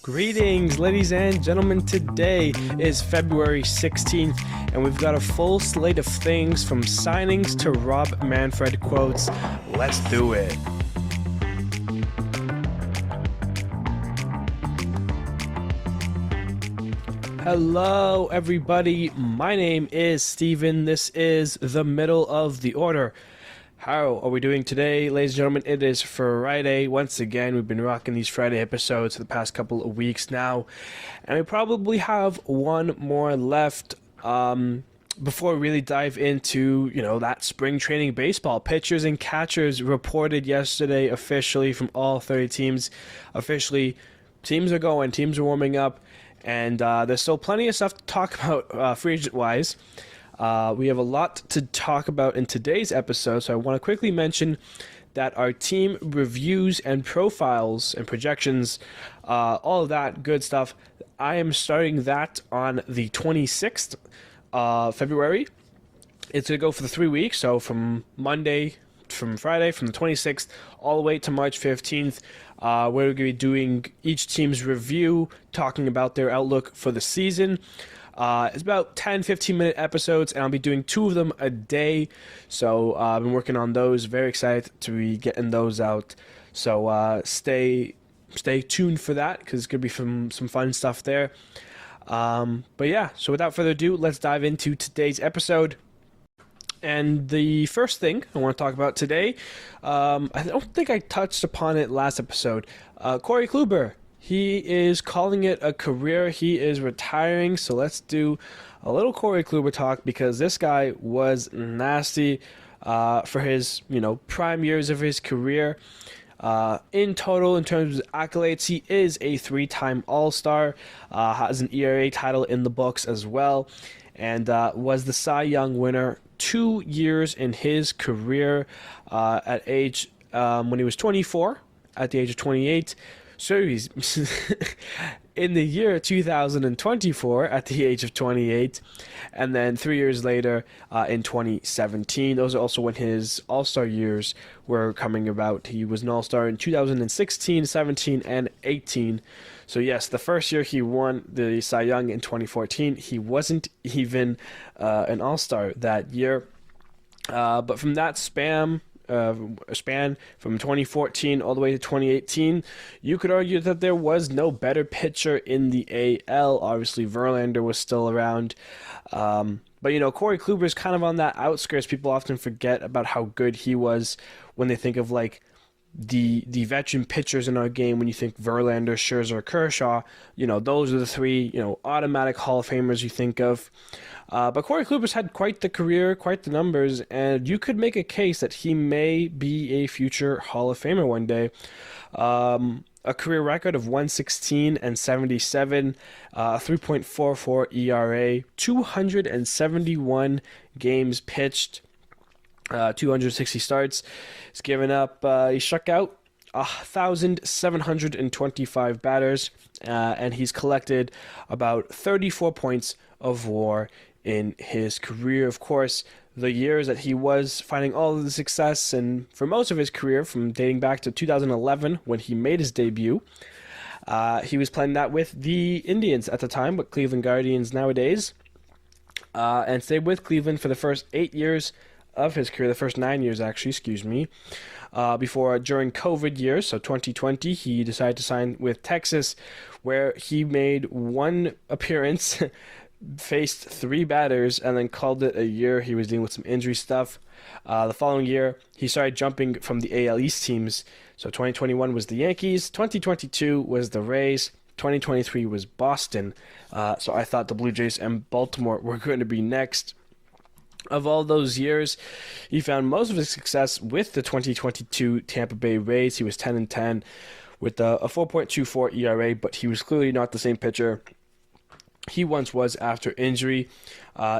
Greetings, ladies and gentlemen. Today is February 16th, and we've got a full slate of things from signings to Rob Manfred quotes. Let's do it. Hello, everybody. My name is Steven. This is the middle of the order. How are we doing today, ladies and gentlemen? It is Friday. Once again, we've been rocking these Friday episodes for the past couple of weeks now, and we probably have one more left before we really dive into, that spring training baseball. Pitchers and catchers reported yesterday officially from all 30 teams. Officially, teams are going, teams are warming up, and there's still plenty of stuff to talk about free agent-wise. We have a lot to talk about in today's episode, so I want to quickly mention that our team reviews and profiles and projections, all of that good stuff, I am starting that on the 26th of February. It's going to go for the 3 weeks, so from Friday, from the 26th, all the way to March 15th. We're going to be doing each team's review, talking about their outlook for the season. It's about 10-15-minute episodes, and I'll be doing 2 of them a day. So I've been working on those. Very excited to be getting those out. So stay tuned for that, because it's going to be some fun stuff there. But yeah, so without further ado, let's dive into today's episode. And the first thing I want to talk about today, I don't think I touched upon it last episode. Corey Kluber. He is calling it a career. He is retiring. So let's do a little Corey Kluber talk, because this guy was nasty for his, prime years of his career. In total, in terms of accolades, he is a 3-time All-Star, has an ERA title in the books as well, and was the Cy Young winner 2 years in his career at age, when he was 24, at the age of 28. So he's in the year 2024 at the age of 28, and then 3 years later in 2017. Those are also when his All-Star years were coming about. He was an All-Star in 2016, 17, and 18. So yes, the first year he won the Cy Young in 2014, he wasn't even an All-Star that year. But from that span from 2014 all the way to 2018, you could argue that there was no better pitcher in the AL. Obviously, Verlander was still around. But, Corey Kluber is kind of on that outskirts. People often forget about how good he was when they think of, the veteran pitchers in our game. When you think Verlander, Scherzer, Kershaw, those are the 3, automatic Hall of Famers you think of. But Corey Kluber's had quite the career, quite the numbers, and you could make a case that he may be a future Hall of Famer one day. A career record of 116 and 77, 3.44 ERA, 271 games pitched, 260 starts. He's given up, he struck out 1,725 batters, and he's collected about 34 points of WAR in his career. Of course, the years that he was finding all of the success, and for most of his career, from dating back to 2011 when he made his debut, he was playing that with the Indians at the time, but Cleveland Guardians nowadays, and stayed with Cleveland for the first 8 years of his career, the first 9 years actually, before during COVID years, so 2020, he decided to sign with Texas, where he made 1 appearance, faced 3 batters, and then called it a year. He was dealing with some injury stuff. The following year, he started jumping from the AL East teams. So 2021 was the Yankees, 2022 was the Rays, 2023 was Boston. So I thought the Blue Jays and Baltimore were going to be next. Of all those years, he found most of his success with the 2022 Tampa Bay Rays. He was 10-10 with a 4.24 ERA, but he was clearly not the same pitcher he once was after injury.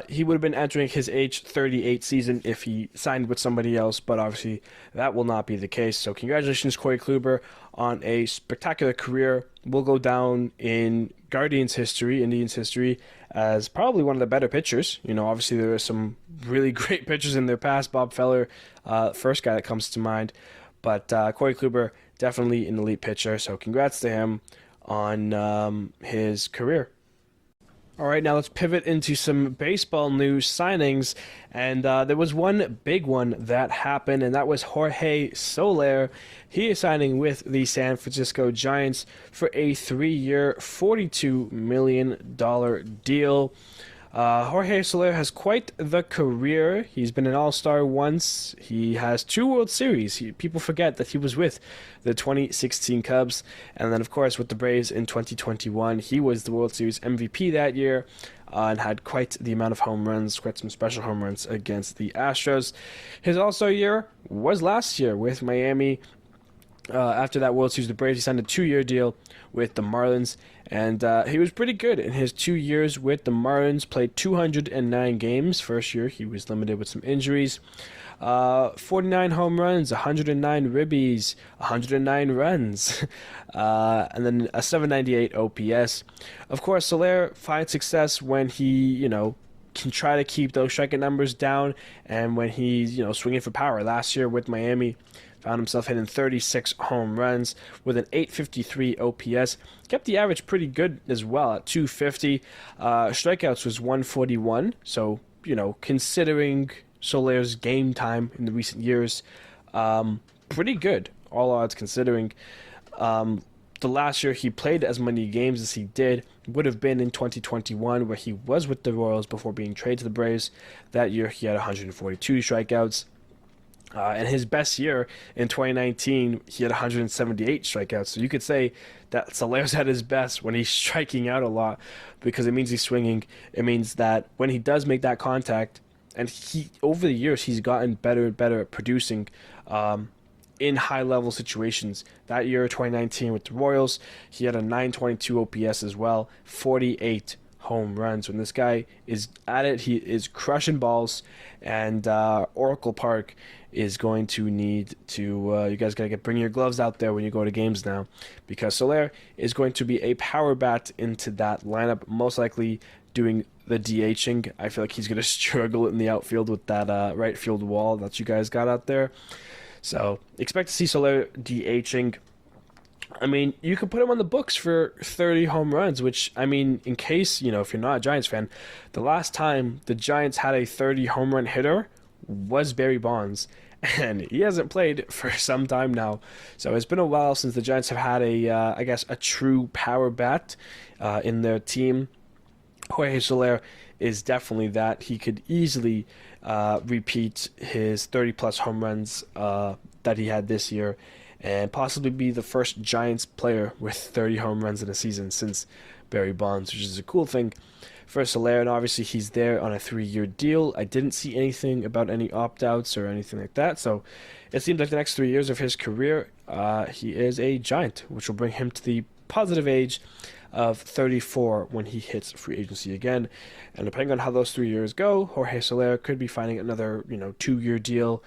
He would have been entering his age 38 season if he signed with somebody else, but obviously that will not be the case. So congratulations, Corey Kluber, on a spectacular career. Will go down in Indians history, as probably one of the better pitchers. Obviously there are some really great pitchers in their past. Bob Feller, first guy that comes to mind. But Corey Kluber, definitely an elite pitcher, so congrats to him on his career. All right, now let's pivot into some baseball news signings. And there was one big one that happened, and that was Jorge Soler. He is signing with the San Francisco Giants for a 3-year, $42 million deal. Jorge Soler has quite the career. He's been an all-star once. He has 2 World Series. People forget that he was with the 2016 Cubs. And then, of course, with the Braves in 2021. He was the World Series MVP that year and had quite the amount of home runs, quite some special home runs against the Astros. His all-star year was last year with Miami. After that World Series, the Braves, he signed a 2-year deal with the Marlins, and he was pretty good in his 2 years with the Marlins. Played 209 games. First year, he was limited with some injuries. 49 home runs, 109 ribbies, 109 runs, and then a 798 OPS. Of course, Soler finds success when he, can try to keep those strikeout numbers down, and when he's, swinging for power. Last year with Miami, found himself hitting 36 home runs with an 853 OPS. Kept the average pretty good as well at 250. Strikeouts was 141. So, considering Soler's game time in the recent years, pretty good, all odds considering. The last year he played as many games as he did would have been in 2021, where he was with the Royals before being traded to the Braves. That year he had 142 strikeouts. And his best year in 2019, he had 178 strikeouts. So you could say that Soler's at his best when he's striking out a lot, because it means he's swinging. It means that when he does make that contact, and over the years he's gotten better and better at producing in high-level situations. That year, 2019, with the Royals, he had a 922 OPS as well, 48 home runs. When this guy is at it, he is crushing balls, and Oracle Park is going to need to, you guys got to bring your gloves out there when you go to games now, because Soler is going to be a power bat into that lineup, most likely doing the DHing. I feel like he's going to struggle in the outfield with that right field wall that you guys got out there. So expect to see Soler DHing. I mean, you could put him on the books for 30 home runs, which, I mean, in case, if you're not a Giants fan, the last time the Giants had a 30 home run hitter was Barry Bonds, and he hasn't played for some time now. So it's been a while since the Giants have had a true power bat in their team. Jorge Soler is definitely that. He could easily repeat his 30-plus home runs that he had this year, and possibly be the first Giants player with 30 home runs in a season since Barry Bonds, which is a cool thing for Soler. And obviously he's there on a 3-year deal. I didn't see anything about any opt-outs or anything like that, so it seems like the next 3 years of his career, he is a Giant, which will bring him to the positive age of 34 when he hits free agency again. And depending on how those 3 years go, Jorge Soler could be finding another 2-year deal.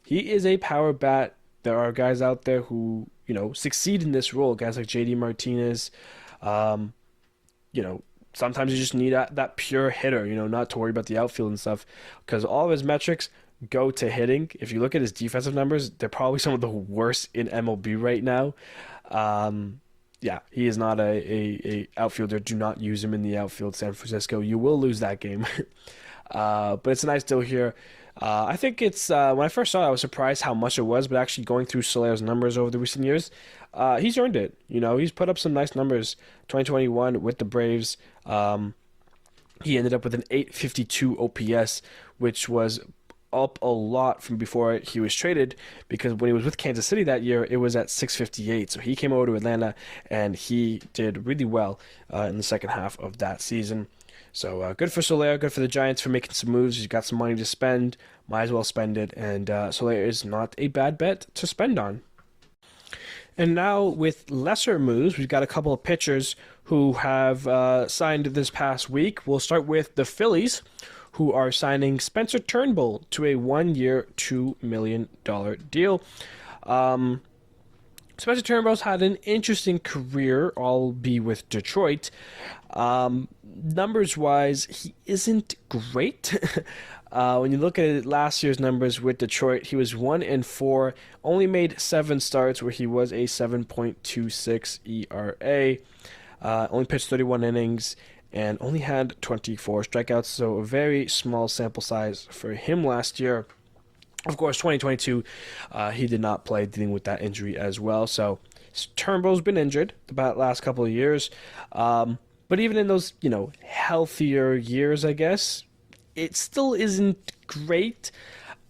He is a power bat. There are guys out there who, succeed in this role, guys like JD Martinez. Sometimes you just need that pure hitter, not to worry about the outfield and stuff, because all of his metrics go to hitting. If you look at his defensive numbers, they're probably some of the worst in MLB right now. He is not a outfielder. Do not use him in the outfield, San Francisco. You will lose that game. But it's a nice deal here. I think it's, when I first saw it, I was surprised how much it was, but actually going through Soler's numbers over the recent years, he's earned it. He's put up some nice numbers. 2021 with the Braves, he ended up with an 852 OPS, which was up a lot from before he was traded, because when he was with Kansas City that year, it was at 658. So he came over to Atlanta, and he did really well in the second half of that season. So good for Soler, good for the Giants for making some moves. He's got some money to spend, might as well spend it, and Soler is not a bad bet to spend on. And now with lesser moves, we've got a couple of pitchers who have signed this past week. We'll start with the Phillies, who are signing Spencer Turnbull to a 1-year, $2 million deal. Spencer Turnbull's had an interesting career, albeit with Detroit. Numbers-wise, he isn't great. When you look at last year's numbers with Detroit, he was 1-4, only made 7 starts where he was a 7.26 ERA, only pitched 31 innings, and only had 24 strikeouts, so a very small sample size for him last year. Of course, 2022, he did not play, dealing with that injury as well. So Turnbull's been injured the last couple of years. But even in those, healthier years, I guess, it still isn't great.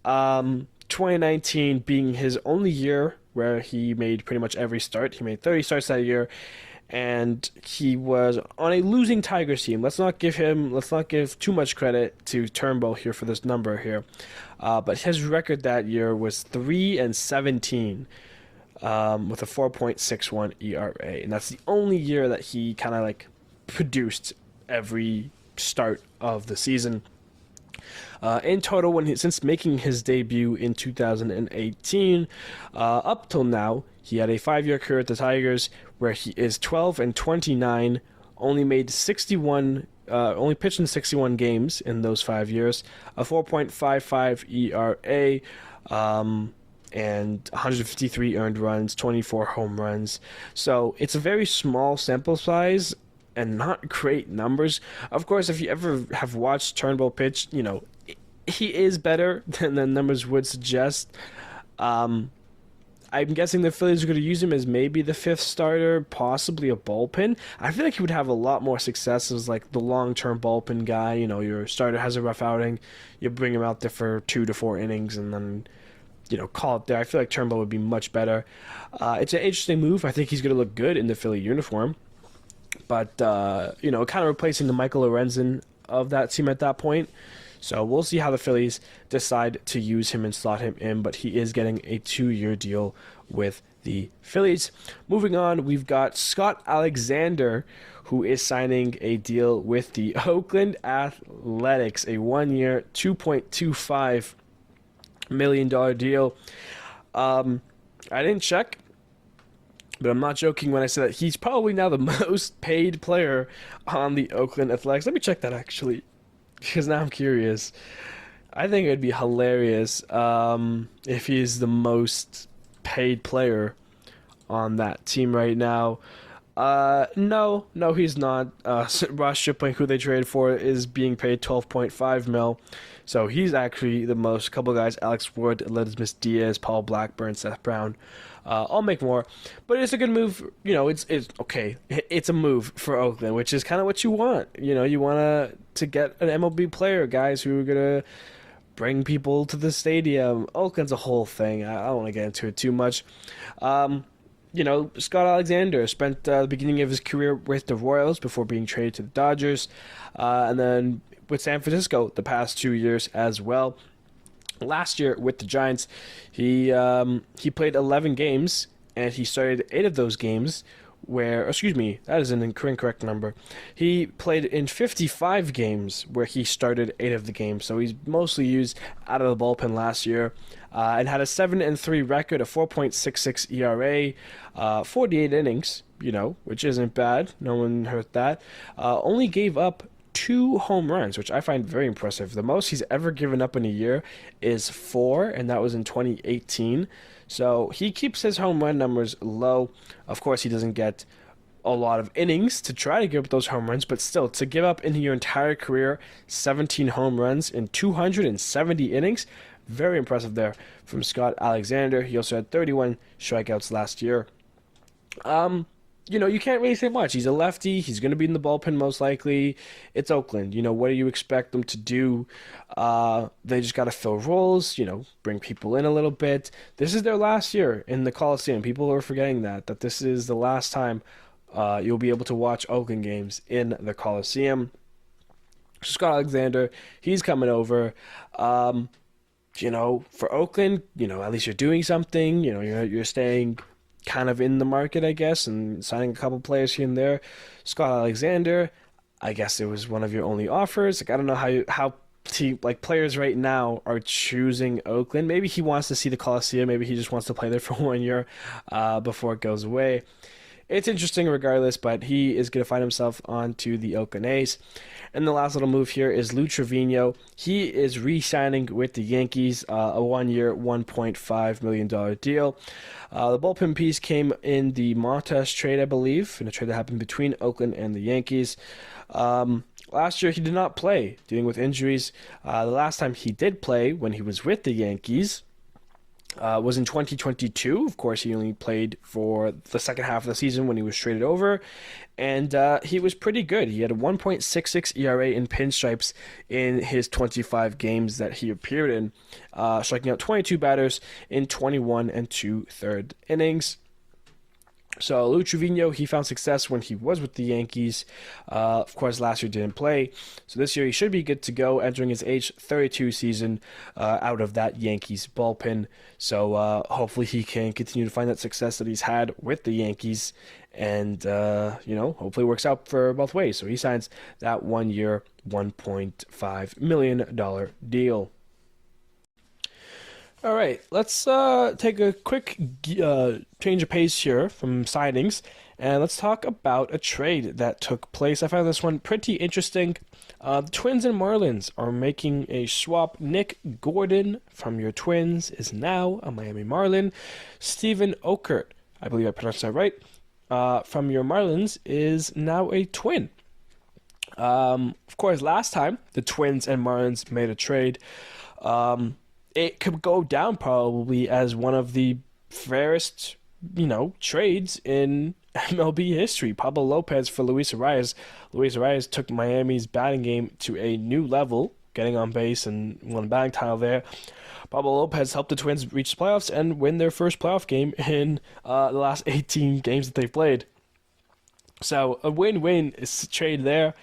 2019 being his only year where he made pretty much every start. He made 30 starts that year, and he was on a losing Tigers team. Let's not give too much credit to Turnbull here for this number here. But his record that year was 3-17 with a 4.61 ERA, and that's the only year that he kind of produced every start of the season. In total, since making his debut in 2018, up till now, he had a 5-year career at the Tigers where he is 12-29, only pitched in 61 games in those 5 years, a 4.55 ERA, and 153 earned runs, 24 home runs. So it's a very small sample size and not great numbers. Of course, if you ever have watched Turnbull pitch, he is better than the numbers would suggest. I'm guessing the Phillies are going to use him as maybe the 5th starter, possibly a bullpen. I feel like he would have a lot more success as the long-term bullpen guy. Your starter has a rough outing, you bring him out there for 2 to 4 innings, and then call it there. I feel like Turnbull would be much better. It's an interesting move. I think he's going to look good in the Philly uniform. But, kind of replacing the Michael Lorenzen of that team at that point. So we'll see how the Phillies decide to use him and slot him in. But he is getting a 2-year deal with the Phillies. Moving on, we've got Scott Alexander, who is signing a deal with the Oakland Athletics. A 1-year, $2.25 million deal. I didn't check, but I'm not joking when I say that he's probably now the most paid player on the Oakland Athletics. Let me check that actually, because now I'm curious. I think it would be hilarious if he's the most paid player on that team right now. No, he's not. Ross Stripling, who they traded for, is being paid $12.5 million. So he's actually the most. A couple guys: Alex Wood, Elizabeth Diaz, Paul Blackburn, Seth Brown. I'll make more, but it's a good move. It's okay. It's a move for Oakland, which is kind of what you want. You want to get an MLB player, guys who are gonna bring people to the stadium. Oakland's a whole thing. I don't want to get into it too much. Scott Alexander spent the beginning of his career with the Royals before being traded to the Dodgers, and then with San Francisco the past 2 years as well. Last year with the Giants, he played 11 games, and he started 8 of those games that is an incorrect number. He played in 55 games where he started 8 of the games, so he's mostly used out of the bullpen last year, and had a 7-3 record, a 4.66 ERA, 48 innings, which isn't bad. No one hurt that. Only gave up 2 home runs, which I find very impressive. The most he's ever given up in a year is 4, and that was in 2018. So he keeps his home run numbers low. Of course, he doesn't get a lot of innings to try to give up those home runs, but still, to give up in your entire career 17 home runs in 270 innings, very impressive there from Scott Alexander. He also had 31 strikeouts last year. You can't really say much. He's a lefty. He's going to be in the bullpen most likely. It's Oakland. What do you expect them to do? They just got to fill roles, bring people in a little bit. This is their last year in the Coliseum. People are forgetting that this is the last time you'll be able to watch Oakland games in the Coliseum. Scott Alexander, he's coming over. For Oakland, at least you're doing something. You're staying kind of in the market, I guess, and signing a couple players here and there. Scott Alexander, I guess it was one of your only offers. I don't know how players right now are choosing Oakland. Maybe he wants to see the Coliseum. Maybe he just wants to play there for 1 year before it goes away. it's interesting regardless, but he is going to find himself onto the Oakland A's. And the last little move here is Lou Trevino. He is re-signing with the Yankees, a one-year, $1.5 million deal. The bullpen piece came in the Montas trade, I believe, in a trade that happened between Oakland and the Yankees. Last year, he did not play, dealing with injuries. The last time he did play, when he was with the Yankees, was in 2022. Of course, he only played for the second half of the season when he was traded over, and he was pretty good. He had a 1.66 ERA in pinstripes in his 25 games that he appeared in, striking out 22 batters in 21 and 2/3 innings. So Lou Trevino, he found success when he was with the Yankees. Of course, last year didn't play. So this year he should be good to go, entering his age 32 season out of that Yankees bullpen. So hopefully he can continue to find that success that he's had with the Yankees. And, hopefully it works out for both ways. So he signs that 1 year, $1.5 million deal. All right, let's take a quick change of pace here from signings, and let's talk about a trade that took place. I found this one pretty interesting. The Twins and Marlins are making a swap. Nick Gordon from your Twins is now a Miami Marlin. Steven Okert, I believe I pronounced that right, from your Marlins is now a Twin. Of course, last time the Twins and Marlins made a trade, it could go down probably as one of the fairest, trades in MLB history. Pablo Lopez for Luis Arias. Luis Arias took Miami's batting game to a new level, getting on base and won a batting title there. Pablo Lopez helped the Twins reach the playoffs and win their first playoff game in the last 18 games that they've played. So a win-win is trade there.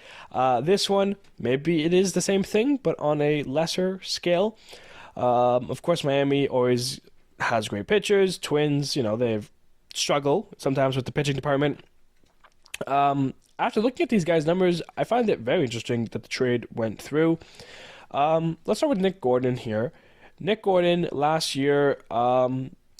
This one, maybe it is the same thing, but on a lesser scale. Of course, Miami always has great pitchers. Twins, they've struggled sometimes with the pitching department. After looking at these guys' numbers, I find it very interesting that the trade went through. Let's start with Nick Gordon here. Nick Gordon last year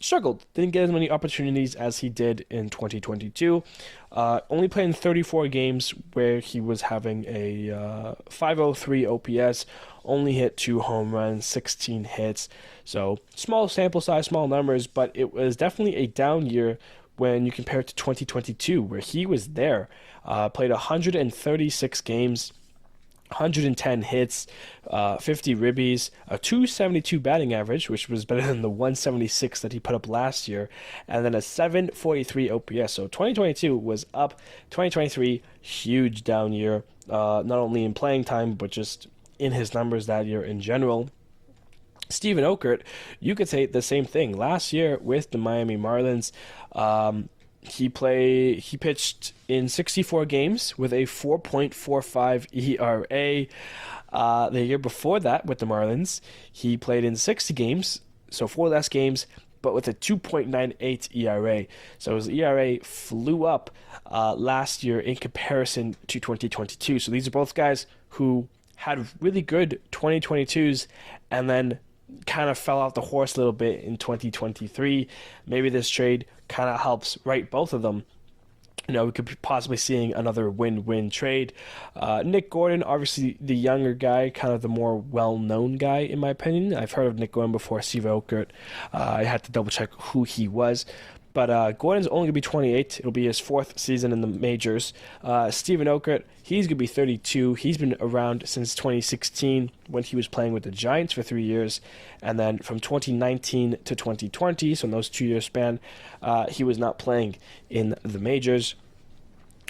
struggled. Didn't get as many opportunities as he did in 2022. Only played in 34 games where he was having a 503 OPS, only hit 2 home runs, 16 hits. So small sample size, small numbers, but it was definitely a down year when you compare it to 2022, where he was there. Played 136 games, 110 hits, 50 ribbies, a 272 batting average, which was better than the 176 that he put up last year, and then a 743 OPS. So 2022 was up. 2023, huge down year, not only in playing time, but just in his numbers that year in general. Steven Okert, you could say the same thing. Last year with the Miami Marlins, he pitched in 64 games with a 4.45 ERA. The year before that with the Marlins, he played in 60 games, so 4 less games, but with a 2.98 ERA. So his ERA flew up last year in comparison to 2022. So these are both guys who had really good 2022s and then kind of fell off the horse a little bit in 2023. Maybe this trade kind of helps right both of them. We could be possibly seeing another win-win trade. Nick Gordon, obviously the younger guy, kind of the more well-known guy in my opinion. I've heard of Nick Gordon before, Steve Okert. I had to double-check who he was. But Gordon's only going to be 28. It'll be his 4th season in the majors. Steven Okert, he's going to be 32. He's been around since 2016 when he was playing with the Giants for 3 years. And then from 2019 to 2020, so in those 2-year span, he was not playing in the majors.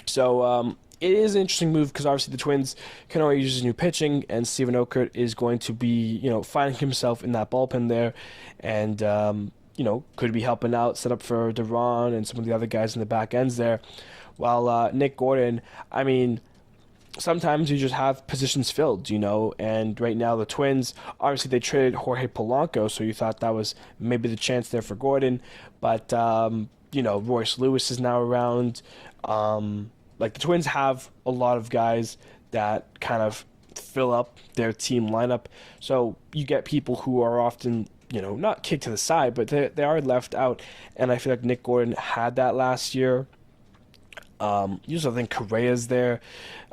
So it is an interesting move because obviously the Twins can already use new pitching, and Steven Okert is going to be, finding himself in that bullpen there. And could be helping out, set up for Duran and some of the other guys in the back ends there. While Nick Gordon, sometimes you just have positions filled, and right now the Twins, obviously they traded Jorge Polanco, so you thought that was maybe the chance there for Gordon, but, Royce Lewis is now around. The Twins have a lot of guys that kind of fill up their team lineup, so you get people who are often not kicked to the side, but they are left out. And I feel like Nick Gordon had that last year. You also think Correa's there.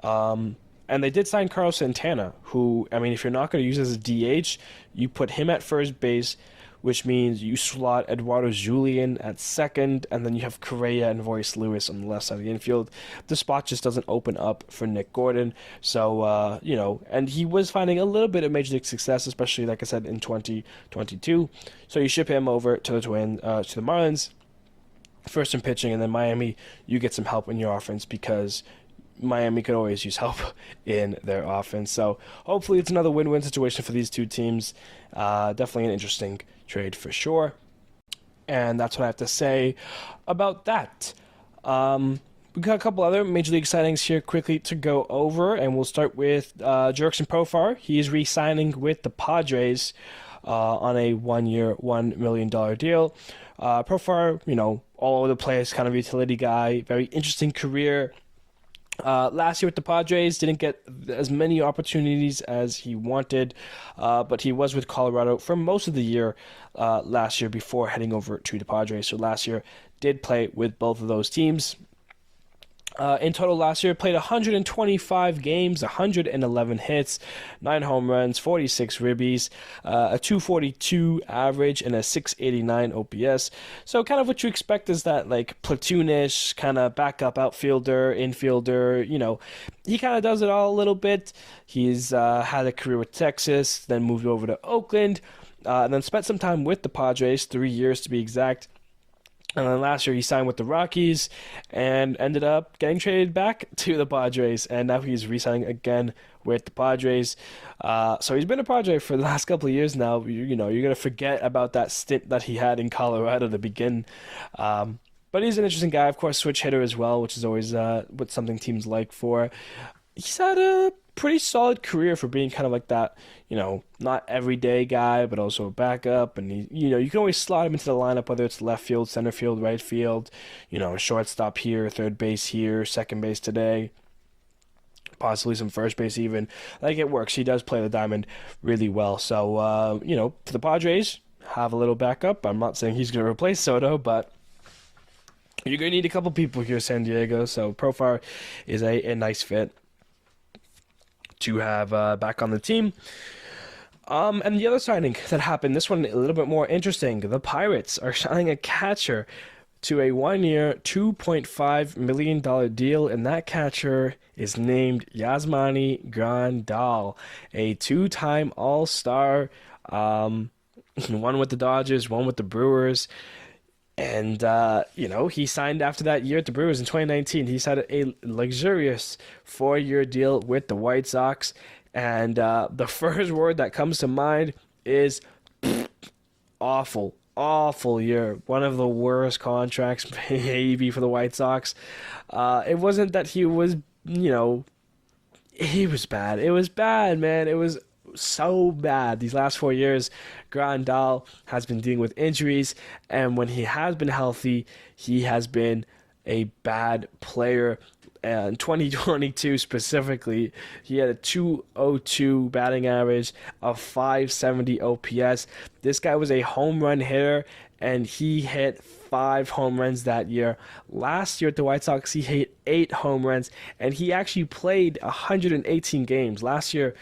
And they did sign Carlos Santana, who, I mean, if you're not going to use as a DH, you put him at first base, which means you slot Eduardo Julian at second, and then you have Correa and Voice Lewis on the left side of the infield. The spot just doesn't open up for Nick Gordon. So, and he was finding a little bit of major league success, especially, like I said, in 2022. So you ship him over to the Marlins, first in pitching, and then Miami, you get some help in your offense because Miami could always use help in their offense. So hopefully it's another win-win situation for these two teams. Definitely an interesting trade for sure. And that's what I have to say about that. We got a couple other Major League signings here quickly to go over, and we'll start with Jurickson Profar. He is re-signing with the Padres on a 1-year, $1 million deal. Profar, all over the place, kind of utility guy, very interesting career. Last year with the Padres, didn't get as many opportunities as he wanted, but he was with Colorado for most of the year last year before heading over to the Padres. So last year did play with both of those teams. In total last year, played 125 games, 111 hits, 9 home runs, 46 ribbies, a 242 average, and a 689 OPS. So kind of what you expect is that like platoonish, kind of backup outfielder, infielder, he kind of does it all a little bit. He's had a career with Texas, then moved over to Oakland, and then spent some time with the Padres, 3 years to be exact. And then last year he signed with the Rockies and ended up getting traded back to the Padres. And now he's re-signing again with the Padres. So he's been a Padre for the last couple of years now. You're going to forget about that stint that he had in Colorado to begin. But he's an interesting guy. Of course, switch hitter as well, which is always what something teams like for. He's had a pretty solid career for being kind of like that, not everyday guy, but also a backup. And you can always slot him into the lineup, whether it's left field, center field, right field, shortstop here, third base here, second base today, possibly some first base even. Like, it works. He does play the diamond really well. So, for the Padres, have a little backup. I'm not saying he's going to replace Soto, but you're going to need a couple people here, San Diego. So Profar is a nice fit to have back on the team. And the other signing that happened, this one a little bit more interesting. The Pirates are signing a catcher to a 1-year, $2.5 million deal, and that catcher is named Yasmani Grandal, a 2-time All-Star, one with the Dodgers, one with the Brewers. And, he signed after that year at the Brewers in 2019. He's had a luxurious 4-year deal with the White Sox. And the first word that comes to mind is awful. Awful year. One of the worst contracts maybe for the White Sox. It wasn't that he was, he was bad. It was bad, man. It was so bad. These last 4 years, Grandal has been dealing with injuries, and when he has been healthy, he has been a bad player. And 2022 specifically, he had a 202 batting average, a 570 OPS. This guy was a home run hitter, and he hit 5 home runs that year. Last year at the White Sox, he hit 8 home runs, and he actually played 118 games. Last year,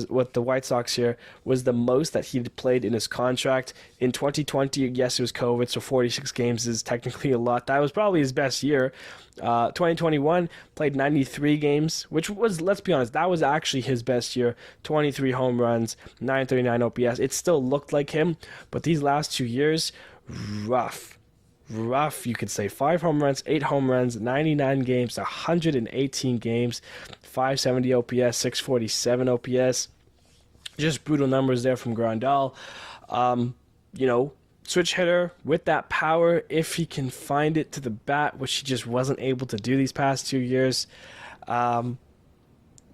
what the White Sox here was the most that he'd played in his contract. In 2020, yes, it was COVID, so 46 games is technically a lot. That was probably his best year. 2021, played 93 games, which was, let's be honest, that was actually his best year. 23 home runs, 939 OPS. It still looked like him, but these last 2 years, rough, you could say. 5 home runs, 8 home runs, 99 games, 118 games, 570 OPS, 647 OPS. Just brutal numbers there from Grandal. Switch hitter with that power, if he can find it to the bat, which he just wasn't able to do these past 2 years.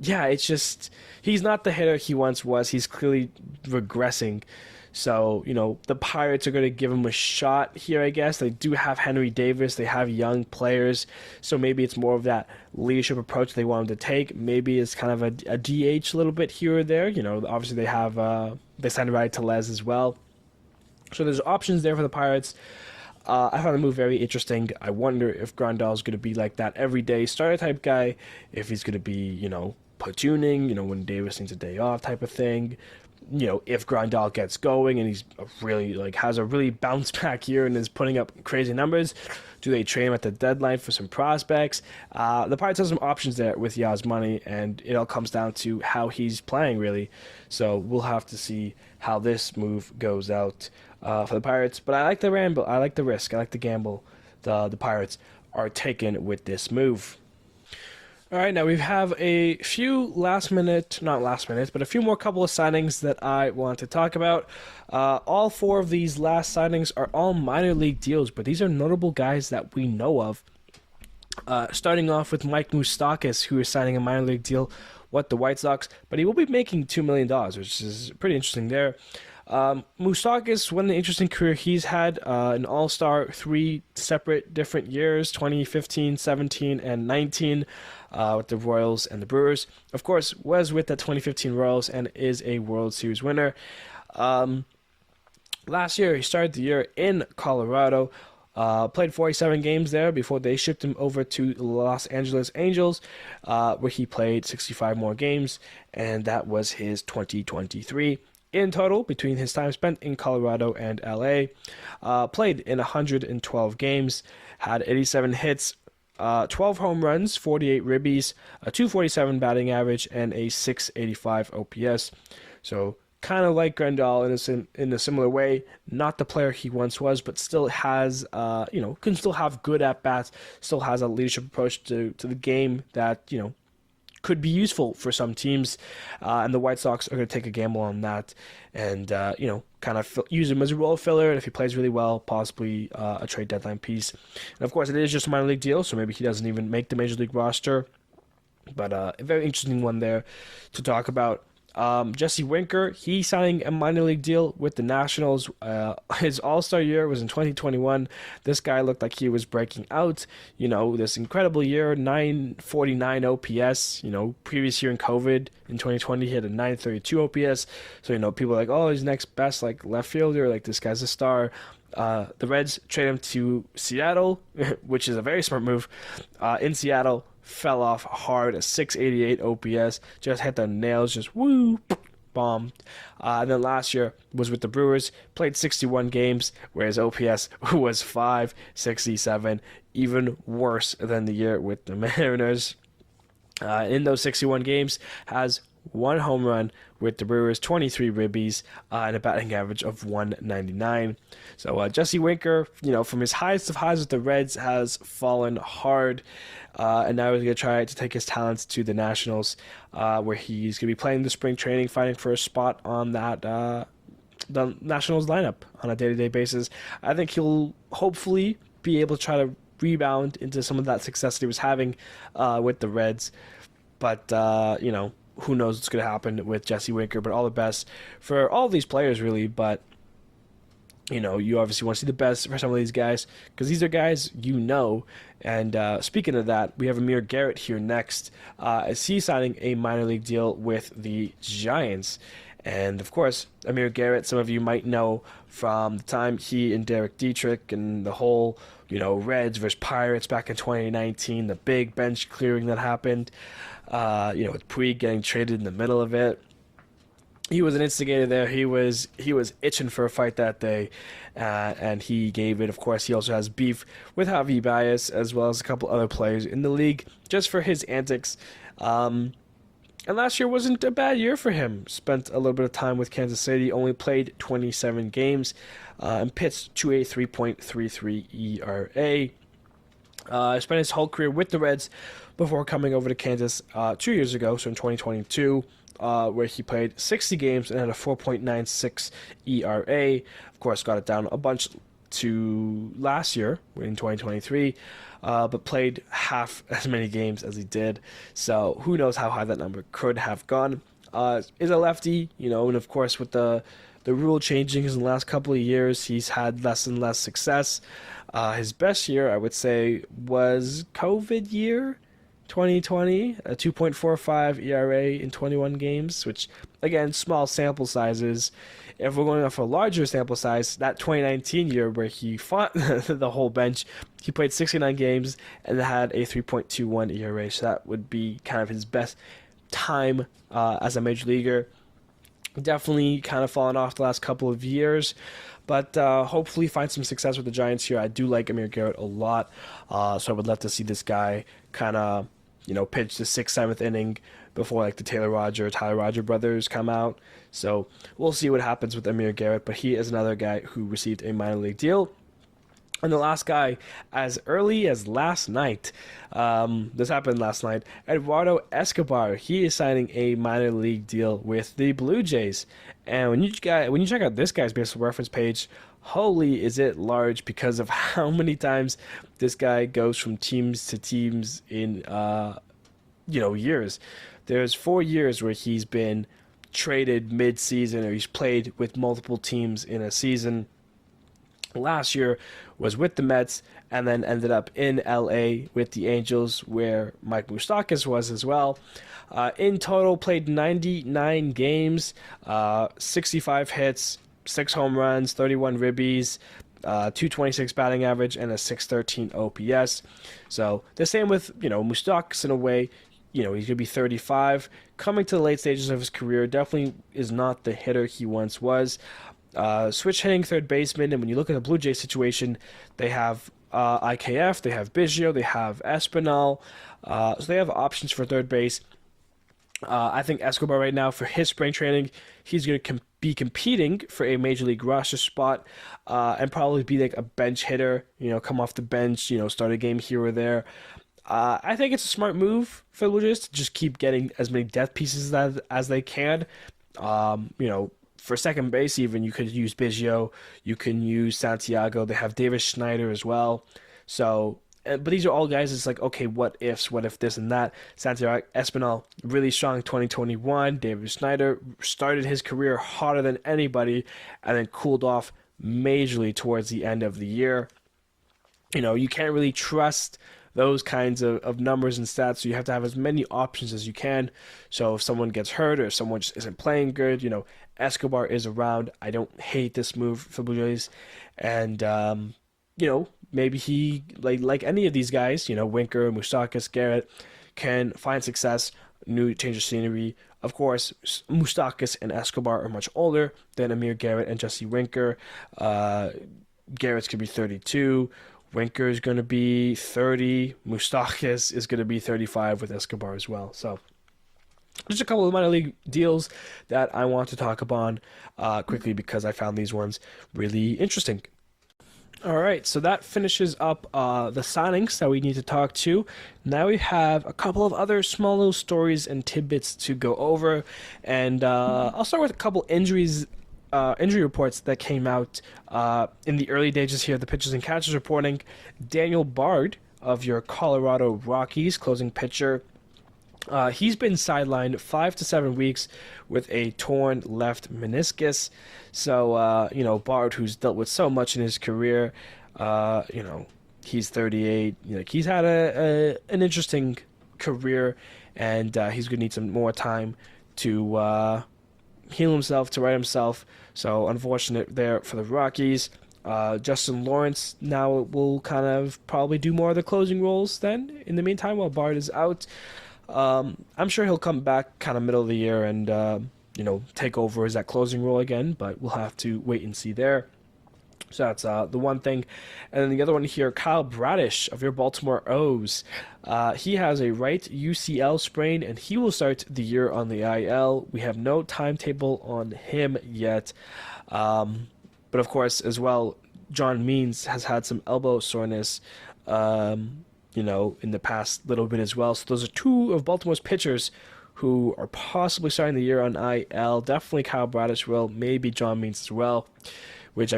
It's just, he's not the hitter he once was. He's clearly regressing. So, the Pirates are going to give him a shot here, I guess. They do have Henry Davis. They have young players. So maybe it's more of that leadership approach they want him to take. Maybe it's kind of a DH a little bit here or there. Obviously they have, they signed Riley Telez as well. So there's options there for the Pirates. I found the move very interesting. I wonder if Grandal's going to be like that everyday starter type guy, if he's going to be, platooning, when Davis needs a day off type of thing. If Grandal gets going and he's really has a really bounce back year and is putting up crazy numbers, do they trade him at the deadline for some prospects? The Pirates have some options there with Yaz money, and it all comes down to how he's playing really. So we'll have to see how this move goes out for the Pirates. But I like the ramble, I like the risk, I like the gamble the Pirates are taking with this move. All right, now we have a few not last minute, but a few more couple of signings that I want to talk about. All four of these last signings are all minor league deals, but these are notable guys that we know of. Starting off with Mike Moustakas, who is signing a minor league deal with the White Sox, but he will be making $2 million, which is pretty interesting there. Moustakas, what an interesting career he's had, an all-star 3 separate different years, 2015, 17, and 19, with the Royals and the Brewers. Of course, was with the 2015 Royals and is a World Series winner. Last year, he started the year in Colorado, played 47 games there before they shipped him over to the Los Angeles Angels, where he played 65 more games, and that was his 2023. In total, between his time spent in Colorado and LA, played in 112 games, had 87 hits, 12 home runs, 48 ribbies, a 247 batting average, and a 685 OPS. So kind of like Grandal in a similar way, not the player he once was, but still has, can still have good at bats, still has a leadership approach to the game that, could be useful for some teams, and the White Sox are going to take a gamble on that and, kind of use him as a role filler, and if he plays really well, possibly a trade deadline piece. And of course, it is just a minor league deal, so maybe he doesn't even make the Major League roster, but a very interesting one there to talk about. Jesse Winker, he's signing a minor league deal with the Nationals. His all-star year was in 2021. This guy looked like he was breaking out. This incredible year, 949 OPS. Previous year in COVID, in 2020, he had a 932 OPS. So, people are like, oh, he's next best, left fielder. This guy's a star. The Reds trade him to Seattle, which is a very smart move. In Seattle, fell off hard, a 688 OPS, just hit the nails, just woo, bombed. And then last year was with the Brewers, played 61 games, where his OPS was 567, even worse than the year with the Mariners. In those 61 games, has 1 home run with the Brewers, 23 ribbies, and a batting average of 199. So Jesse Winker, from his highest of highs with the Reds, has fallen hard, and now he's going to try to take his talents to the Nationals, where he's going to be playing the spring training, fighting for a spot on that the Nationals lineup on a day-to-day basis. I think he'll hopefully be able to try to rebound into some of that success that he was having with the Reds, but who knows what's going to happen with Jesse Winker, but all the best for all of these players, really. But, you obviously want to see the best for some of these guys, because these are guys And speaking of that, we have Amir Garrett here next, as he's signing a minor league deal with the Giants. And, of course, Amir Garrett, some of you might know from the time he and Derek Dietrich and the whole, Reds versus Pirates back in 2019, the big bench clearing that happened, with Puig getting traded in the middle of it. He was an instigator there. He was itching for a fight that day, and he gave it. Of course, he also has beef with Javi Baez, as well as a couple other players in the league, just for his antics. And last year wasn't a bad year for him. Spent a little bit of time with Kansas City, only played 27 games, and pitched to a 3.33 ERA. Spent his whole career with the Reds before coming over to Kansas 2 years ago, so in 2022, where he played 60 games and had a 4.96 ERA. Of course, got it down a bunch to last year in 2023, but played half as many games as he did. So who knows how high that number could have gone. Is a lefty, and of course with the rule changing in the last couple of years, he's had less and less success. His best year, I would say, was COVID year. 2020, a 2.45 ERA in 21 games, which, again, small sample sizes. If we're going off a larger sample size, that 2019 year where he fought the whole bench, he played 69 games and had a 3.21 ERA, so that would be kind of his best time as a major leaguer. Definitely kind of fallen off the last couple of years, but hopefully find some success with the Giants here. I do like Amir Garrett a lot, so I would love to see this guy kind of, pitch the sixth, seventh inning before like the Tyler Roger brothers come out. So we'll see what happens with Amir Garrett, but he is another guy who received a minor league deal. And the last guy, as early as last night, this happened last night, Eduardo Escobar, he is signing a minor league deal with the Blue Jays. And when you check out this guy's baseball reference page, holy is it large because of how many times this guy goes from teams to teams in, years. There's 4 years where he's been traded mid-season, or he's played with multiple teams in a season. Last year was with the Mets and then ended up in LA with the Angels, where Mike Moustakas was as well. In total, played 99 games, 65 hits, 6 home runs, 31 ribbies, 226 batting average, and a 613 OPS. So the same with, Moustakas in a way. He's going to be 35. Coming to the late stages of his career, definitely is not the hitter he once was. Switch hitting third baseman, and when you look at the Blue Jays situation, they have IKF, they have Biggio, they have Espinal, so they have options for third base. I think Escobar right now, for his spring training, he's going to be competing for a major league roster spot, and probably be like a bench hitter, come off the bench, start a game here or there. I think it's a smart move for the Blue Jays to just keep getting as many depth pieces as they can. For second base, even, you could use Biggio, you can use Santiago. They have Davis Schneider as well. So, but these are all guys. It's like, okay, what if this and that? Santiago Espinal, really strong 2021. Davis Schneider started his career hotter than anybody and then cooled off majorly towards the end of the year. You can't really trust those kinds of numbers and stats, so you have to have as many options as you can. So if someone gets hurt or if someone just isn't playing good, Escobar is around. I don't hate this move for Blue Jays, and maybe he, like any of these guys, Winker, Moustakas, Garrett, can find success, new change of scenery. Of course, Moustakas and Escobar are much older than Amir Garrett and Jesse Winker. Garrett's could be 32. Winker is going to be 30. Moustakas is going to be 35 with Escobar as well. So just a couple of minor league deals that I want to talk about quickly because I found these ones really interesting. All right, so that finishes up the signings that we need to talk to. Now we have a couple of other small little stories and tidbits to go over. And I'll start with a couple injury reports that came out in the early stages here, the pitchers and catchers reporting. Daniel Bard of your Colorado Rockies, closing pitcher, he's been sidelined 5 to 7 weeks with a torn left meniscus. So, Bard, who's dealt with so much in his career, he's 38. He's had an interesting career, and he's going to need some more time to heal himself, to right himself. So unfortunate there for the Rockies. Justin Lawrence now will kind of probably do more of the closing roles then in the meantime while Bard is out. I'm sure he'll come back kind of middle of the year and take over as that closing role again, but we'll have to wait and see there. So that's the one thing. And then the other one here, Kyle Bradish of your Baltimore O's. He has a right UCL sprain, and he will start the year on the IL. We have no timetable on him yet. But of course, as well, John Means has had some elbow soreness, in the past little bit as well. So those are two of Baltimore's pitchers who are possibly starting the year on IL. Definitely Kyle Bradish will, maybe John Means as well, which,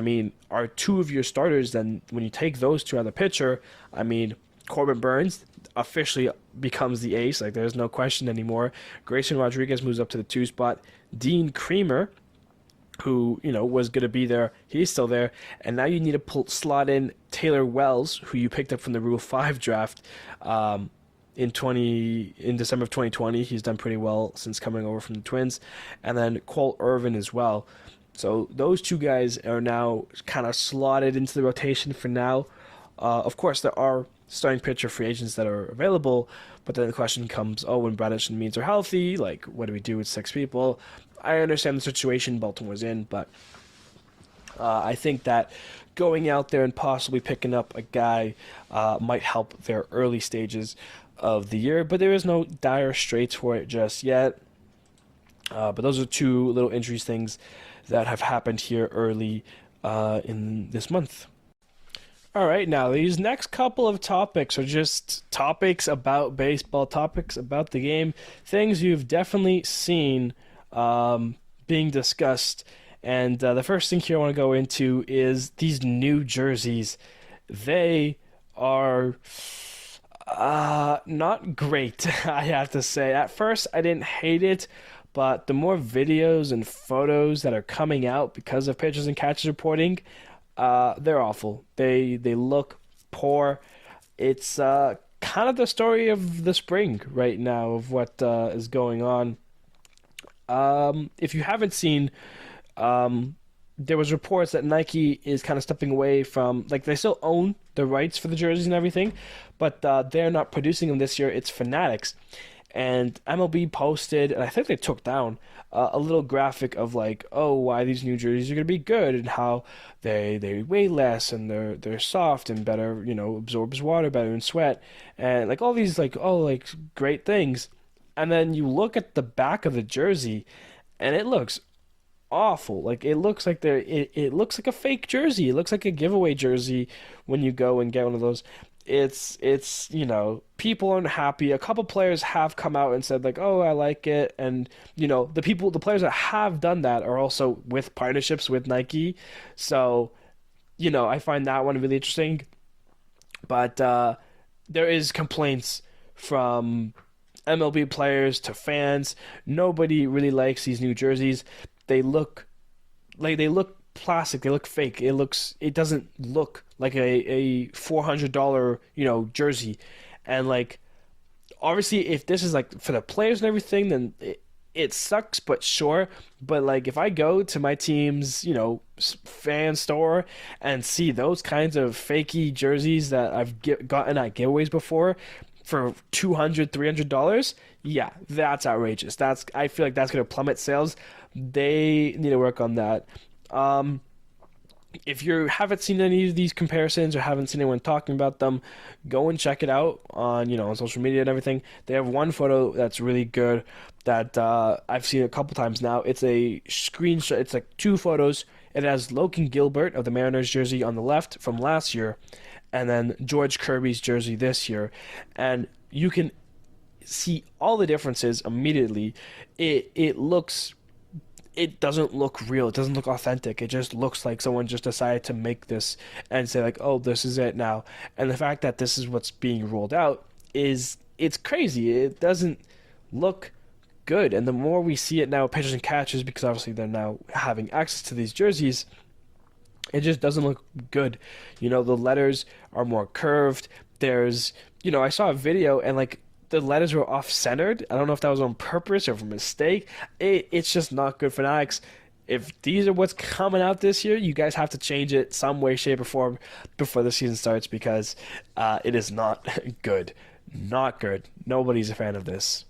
are two of your starters. Then when you take those two out of the pitcher, Corbin Burns officially becomes the ace. There's no question anymore. Grayson Rodriguez moves up to the 2 spot. Dean Creamer, who, was going to be there, he's still there. And now you need to slot in Taylor Wells, who you picked up from the Rule 5 draft. in December of 2020. He's done pretty well since coming over from the Twins, and then Cole Irvin as well. So those two guys are now kind of slotted into the rotation for now. Of course, there are starting pitcher free agents that are available, but then the question comes, oh, when Bradish and Means are healthy, like, what do we do with 6 people? I understand the situation Baltimore's in, but I think that going out there and possibly picking up a guy might help their early stages of the year, but there is no dire straits for it just yet. But those are two little injuries things that have happened here early in this month. All right, now these next couple of topics are just topics about baseball, topics about the game, things you've definitely seen being discussed. And the first thing here I want to go into is these new jerseys. They are not great, I have to say. At first, I didn't hate it, but the more videos and photos that are coming out because of pitchers and catchers reporting, they're awful. They look poor. It's kind of the story of the spring right now of what is going on. If you haven't seen, there was reports that Nike is kind of stepping away from, like, they still own the rights for the jerseys and everything, but they're not producing them this year. It's Fanatics. And MLB posted, and I think they took down a little graphic of like, oh, why these new jerseys are going to be good and how they weigh less and they're soft and better, absorbs water better and sweat and like all these like great things. And then you look at the back of the jersey, and it looks awful. Like it looks like it looks like a fake jersey. It looks like a giveaway jersey when you go and get one of those. It's people aren't happy. A couple players have come out and said like, oh, I like it, and the players that have done that are also with partnerships with Nike. So I find that one really interesting. But there is complaints from MLB players to fans. Nobody really likes these new jerseys. They look plastic. They look fake. It doesn't look like a $400 jersey. And like obviously if this is like for the players and everything, then it sucks, but sure. But like if I go to my team's fan store and see those kinds of fakey jerseys that I've gotten at giveaways before for $200-$300, yeah, that's outrageous. I feel like that's going to plummet sales. They need to work on that. If you haven't seen any of these comparisons or haven't seen anyone talking about them, go and check it out on on social media and everything. They have one photo that's really good that I've seen a couple times now. It's a screenshot. It's like 2 photos. It has Logan Gilbert of the Mariners jersey on the left from last year, and then George Kirby's jersey this year, and you can see all the differences immediately. It doesn't look real. It doesn't look authentic. It just looks like someone just decided to make this and say like, oh, this is it now. And the fact that this is what's being rolled out it's crazy. It doesn't look good. And the more we see it now, pitchers and catchers, because obviously they're now having access to these jerseys, it just doesn't look good. The letters are more curved. There's, I saw a video and like the letters were off-centered. I don't know if that was on purpose or for mistake. It's just not good. Fanatics, if these are what's coming out this year, you guys have to change it some way, shape, or form before the season starts, because it is not good. Not good. Nobody's a fan of this.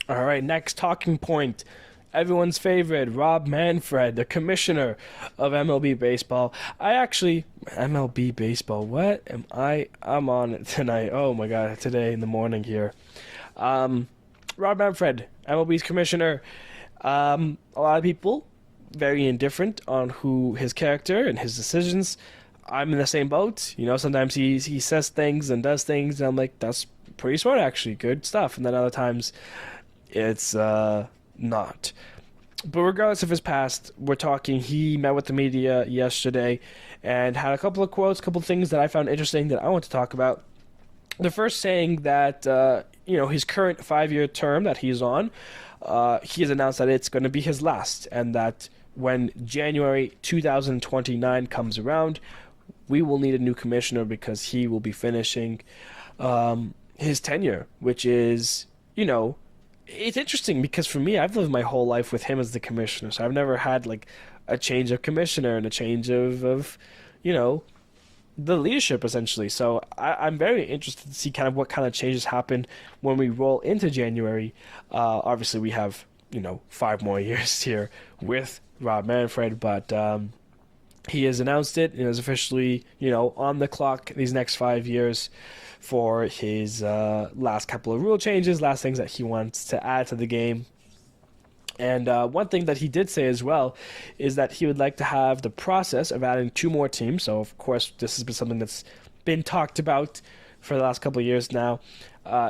All right, next talking point. Everyone's favorite, Rob Manfred, the commissioner of MLB Baseball. MLB Baseball, what am I? I'm on it tonight. Oh my God, today in the morning here. Rob Manfred, MLB's commissioner. A lot of people, very indifferent on his character and his decisions. I'm in the same boat. Sometimes he says things and does things, and I'm like, that's pretty smart actually, good stuff. And then other times, it's not. But regardless of his past, we're talking, he met with the media yesterday and had a couple of quotes, a couple of things that I found interesting that I want to talk about. The first saying that, his current 5-year term that he's on, he has announced that it's going to be his last, and that when January 2029 comes around, we will need a new commissioner because he will be finishing. his tenure, which is, you know, it's interesting because for me, I've lived my whole life with him as the commissioner, so I've never had like a change of commissioner and a change of you know, the leadership essentially. So I'm very interested to see kind of what kind of changes happen when we roll into January. Obviously, we have 5 more years here with Rob Manfred, but he has announced it and is officially on the clock these next 5 years for his last couple of rule changes, last things that he wants to add to the game. And one thing that he did say as well is that he would like to have the process of adding 2 more teams. So, of course, this has been something that's been talked about for the last couple of years now.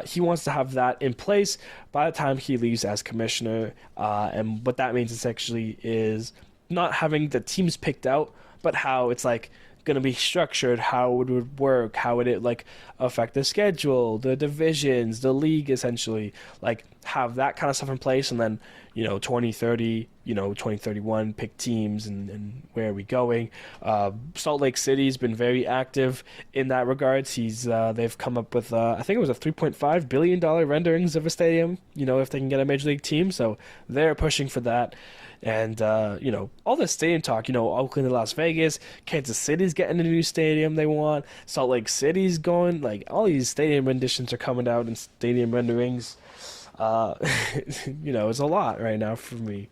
He wants to have that in place by the time he leaves as commissioner. And what that means essentially is not having the teams picked out, but how it's like going to be structured, how it would work, how would it like affect the schedule, the divisions, the league, essentially like have that kind of stuff in place. And then 2030, 2031 pick teams and where are we going. Salt Lake City's been very active in that regards. They've come up with I think it was a $3.5 billion renderings of a stadium, if they can get a major league team. So they're pushing for that. And, all this stadium talk, Oakland and Las Vegas, Kansas City's getting a new stadium they want, Salt Lake City's going, like, all these stadium renditions are coming out and stadium renderings. It's a lot right now for me.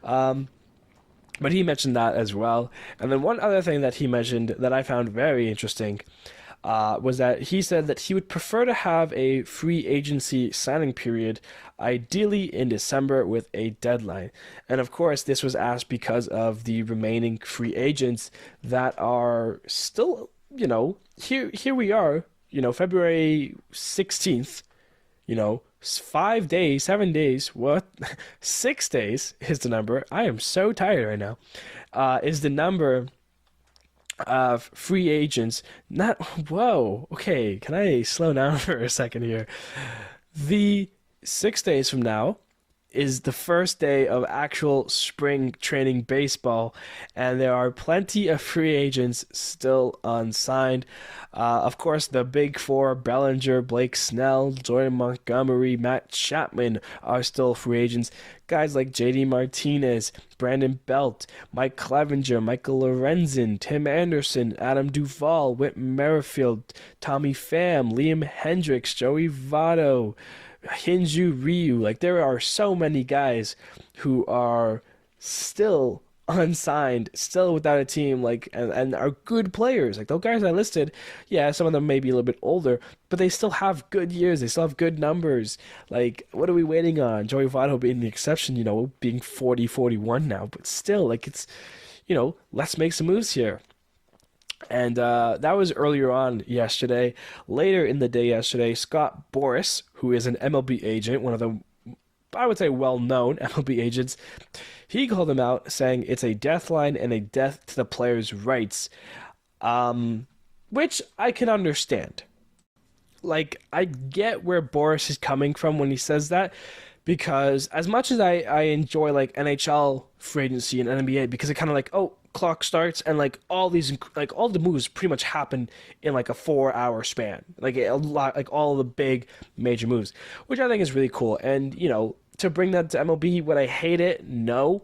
But he mentioned that as well. And then one other thing that he mentioned that I found very interesting was that he said that he would prefer to have a free agency signing period, ideally in December with a deadline. And of course, this was asked because of the remaining free agents that are still, here we are, February 16th, 5 days, 7 days, what? 6 days is the number. I am so tired right now. Is the number of free agents. Not, whoa, okay, can I slow down for a second here? The 6 days from now is the first day of actual spring training baseball, and there are plenty of free agents still unsigned. Of course, the big four, Bellinger, Blake Snell, Jordan Montgomery, Matt Chapman, are still free agents. Guys like JD Martinez, Brandon Belt, Mike Clevenger, Michael Lorenzen, Tim Anderson, Adam Duvall, Whit Merrifield, Tommy Pham, Liam Hendricks, Joey Votto, Hinju Ryu. Like, there are so many guys who are still unsigned, still without a team, like, and are good players. Like, those guys I listed, yeah, some of them may be a little bit older, but they still have good years, they still have good numbers. Like, what are we waiting on? Joey Votto being the exception, being 40, 41 now, but still, like, it's, let's make some moves here. And that was earlier on yesterday. Later in the day yesterday, Scott Boras, who is an MLB agent, one of the, I would say, well-known MLB agents, he called him out, saying it's a death line and a death to the players' rights, which I can understand. Like, I get where Boras is coming from when he says that, because as much as I enjoy, like, NHL free agency and NBA, because it kind of like, oh, clock starts and like all these, like, all the moves pretty much happen in like a 4-hour span, like a lot, like all the big major moves, which I think is really cool. And to bring that to MLB, would I hate it? No,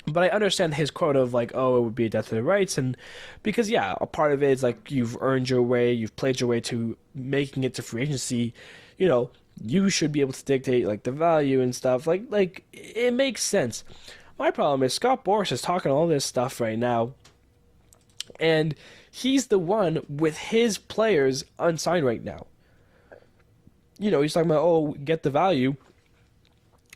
but I understand his quote of like, oh, it would be a death to the rights. And because, yeah, a part of it is like you've earned your way, you've played your way to making it to free agency, you should be able to dictate like the value and stuff. Like it makes sense. My problem is Scott Boras is talking all this stuff right now, and he's the one with his players unsigned right now. He's talking about, oh, get the value.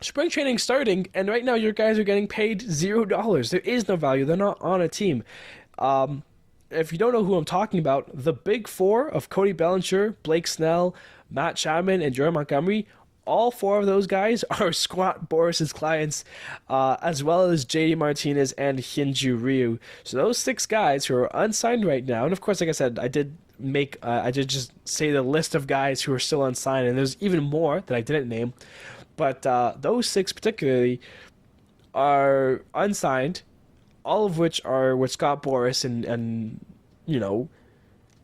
Spring training starting, and right now your guys are getting paid $0. There is no value. They're not on a team. If you don't know who I'm talking about, the big four of Cody Bellinger, Blake Snell, Matt Chapman, and Jordan Montgomery, all four of those guys are Scott Boras' clients, as well as JD Martinez and Hinju Ryu. So those 6 guys who are unsigned right now, and of course, like I said, I did just say the list of guys who are still unsigned, and there's even more that I didn't name, but those 6 particularly are unsigned, all of which are with Scott Boras, and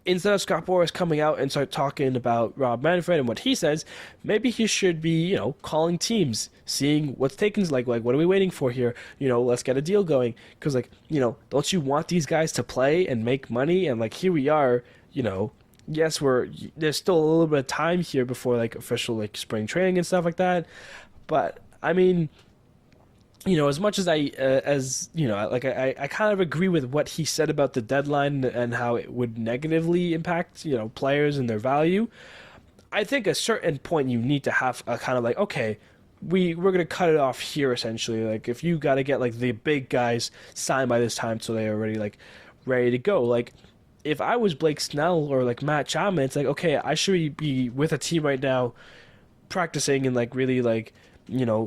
instead of Scott Boras coming out and start talking about Rob Manfred and what he says, maybe he should be, calling teams, seeing what's taking, like what are we waiting for here? Let's get a deal going. Because, don't you want these guys to play and make money? And, here we are, yes, there's still a little bit of time here before, official, spring training and stuff like that. But, I mean, as much as I kind of agree with what he said about the deadline and how it would negatively impact, players and their value. I think at a certain point you need to have a kind of okay, we're going to cut it off here essentially. If you got to get the big guys signed by this time so they're already ready to go. If I was Blake Snell or Matt Chapman, it's okay, I should be with a team right now practicing and really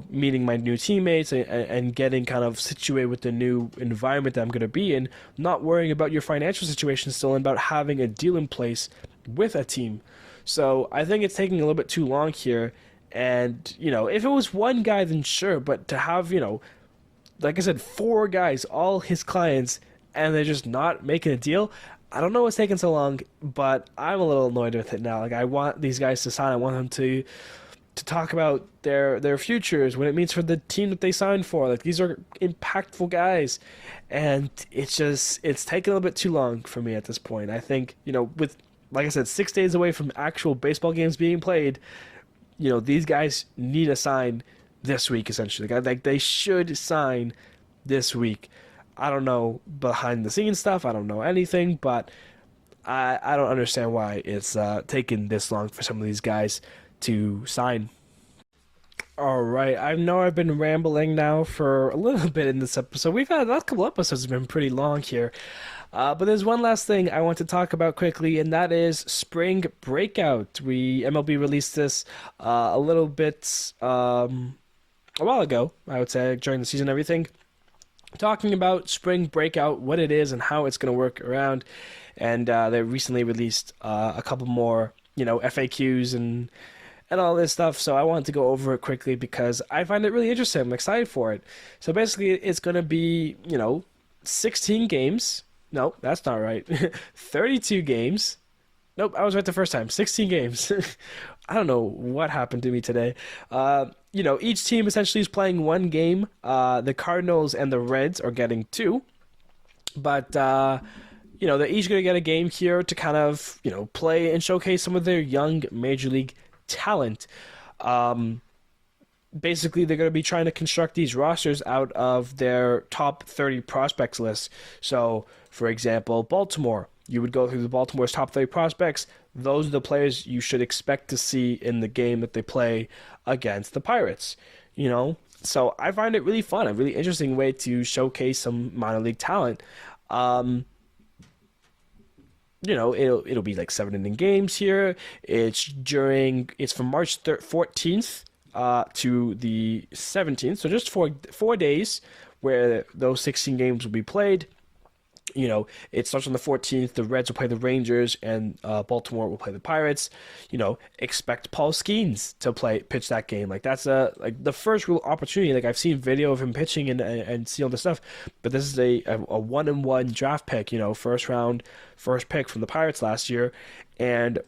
meeting my new teammates and getting kind of situated with the new environment that I'm going to be in, not worrying about your financial situation still and about having a deal in place with a team. So I think it's taking a little bit too long here. And, if it was one guy, then sure. But to have, like I said, 4 guys, all his clients, and they're just not making a deal, I don't know what's taking so long, but I'm a little annoyed with it now. I want these guys to sign. I want them to talk about their futures, what it means for the team that they signed for. These are impactful guys, and it's taking a little bit too long for me at this point. I think, with, like I said, 6 days away from actual baseball games being played, these guys need a sign this week, essentially. They should sign this week. I don't know behind the scenes stuff. I don't know anything, but I don't understand why it's taken this long for some of these guys to sign. All right, I know I've been rambling now for a little bit in this episode. We've had the last couple episodes have been pretty long here. But there's one last thing I want to talk about quickly, and that is Spring Breakout. MLB released this a little bit a while ago, I would say, during the season and everything, talking about Spring Breakout, what it is and how it's going to work around. And they recently released a couple more, FAQs and all this stuff. So I wanted to go over it quickly because I find it really interesting. I'm excited for it. So basically, it's going to be, 16 games. No, that's not right. 32 games. Nope, I was right the first time. 16 games. I don't know what happened to me today. Each team essentially is playing one game. The Cardinals and the Reds are getting 2. But, they're each going to get a game here to kind of, play and showcase some of their young Major League talent. Basically, they're going to be trying to construct these rosters out of their top 30 prospects list. So, for example, Baltimore. You would go through the Baltimore's top 30 prospects. Those are the players you should expect to see in the game that they play against the Pirates. So I find it really fun, a really interesting way to showcase some minor league talent. It'll be 7-inning games here. It's from March 14th to the 17th, so just 4 days where those 16 games will be played. It starts on the 14th. The Reds will play the Rangers, and Baltimore will play the Pirates. Expect Paul Skeens to pitch that game. That's the first real opportunity. I've seen video of him pitching and see all this stuff, but this is a 1-1 draft pick. First round, first pick from the Pirates last year, and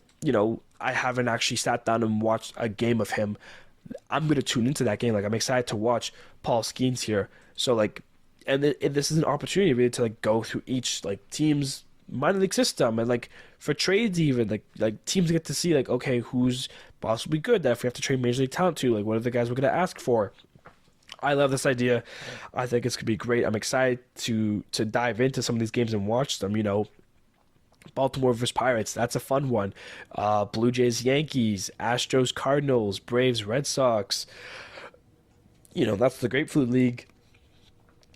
I haven't actually sat down and watched a game of him. I'm gonna tune into that game. I'm excited to watch Paul Skeens here. So and this is an opportunity really to go through each team's minor league system and for trades even teams get to see okay, who's possibly good that if we have to trade major league talent to, what are the guys we're going to ask for. I love this idea. I think it's going to be great. I'm excited to dive into some of these games and watch them. Baltimore versus Pirates, that's a fun one. Blue Jays, Yankees, Astros, Cardinals, Braves, Red Sox. That's the Grapefruit League.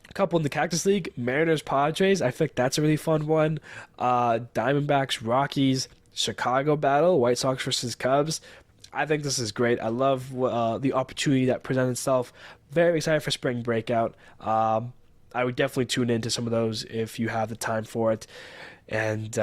A couple in the Cactus League, Mariners, Padres. I think that's a really fun one. Diamondbacks, Rockies, Chicago battle, White Sox versus Cubs. I think this is great. I love the opportunity that presents itself. Very excited for Spring Breakout. I would definitely tune into some of those if you have the time for it. And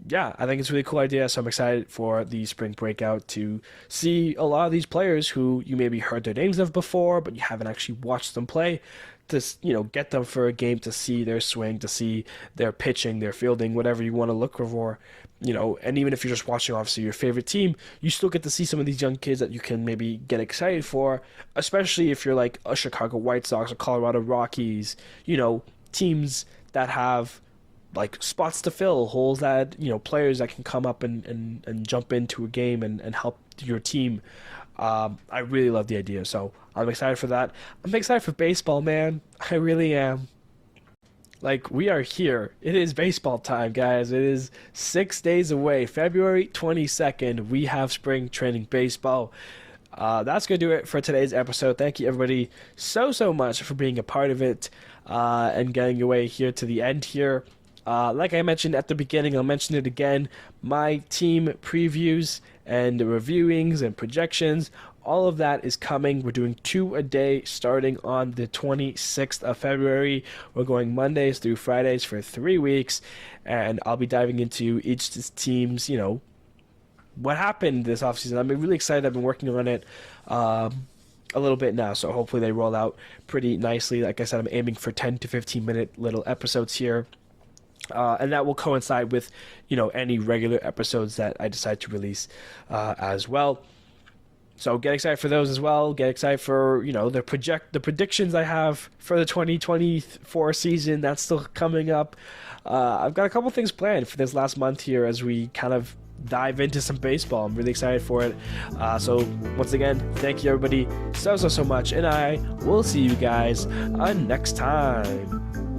yeah, I think it's a really cool idea. So I'm excited for the spring breakout to see a lot of these players who you maybe heard their names of before, but you haven't actually watched them play. To get them for a game to see their swing, to see their pitching, their fielding, whatever you want to look for. And even if you're just watching, obviously, your favorite team, you still get to see some of these young kids that you can maybe get excited for, especially if you're like a Chicago White Sox or Colorado Rockies, teams that have like spots to fill, holes that, players that can come up and jump into a game and help your team. I really love the idea, so I'm excited for that. I'm excited for baseball, man. I really am. Like, we are here. It is baseball time, guys. It is 6 days away. February 22nd, we have spring training baseball. That's going to do it for today's episode. Thank you, everybody, so much for being a part of it and getting away here to the end here. Like I mentioned at the beginning, I'll mention it again. My team previews and reviewings and projections, all of that is coming. We're doing 2 a day starting on the 26th of February. We're going Mondays through Fridays for 3 weeks, and I'll be diving into each team's, what happened this offseason. I'm really excited. I've been working on it a little bit now, so hopefully they roll out pretty nicely. Like I said, I'm aiming for 10 to 15 minute little episodes here. And that will coincide with, any regular episodes that I decide to release as well. So get excited for those as well. Get excited for, the predictions I have for the 2024 season. That's still coming up. I've got a couple things planned for this last month here as we kind of dive into some baseball. I'm really excited for it. So once again, thank you everybody so much. And I will see you guys next time.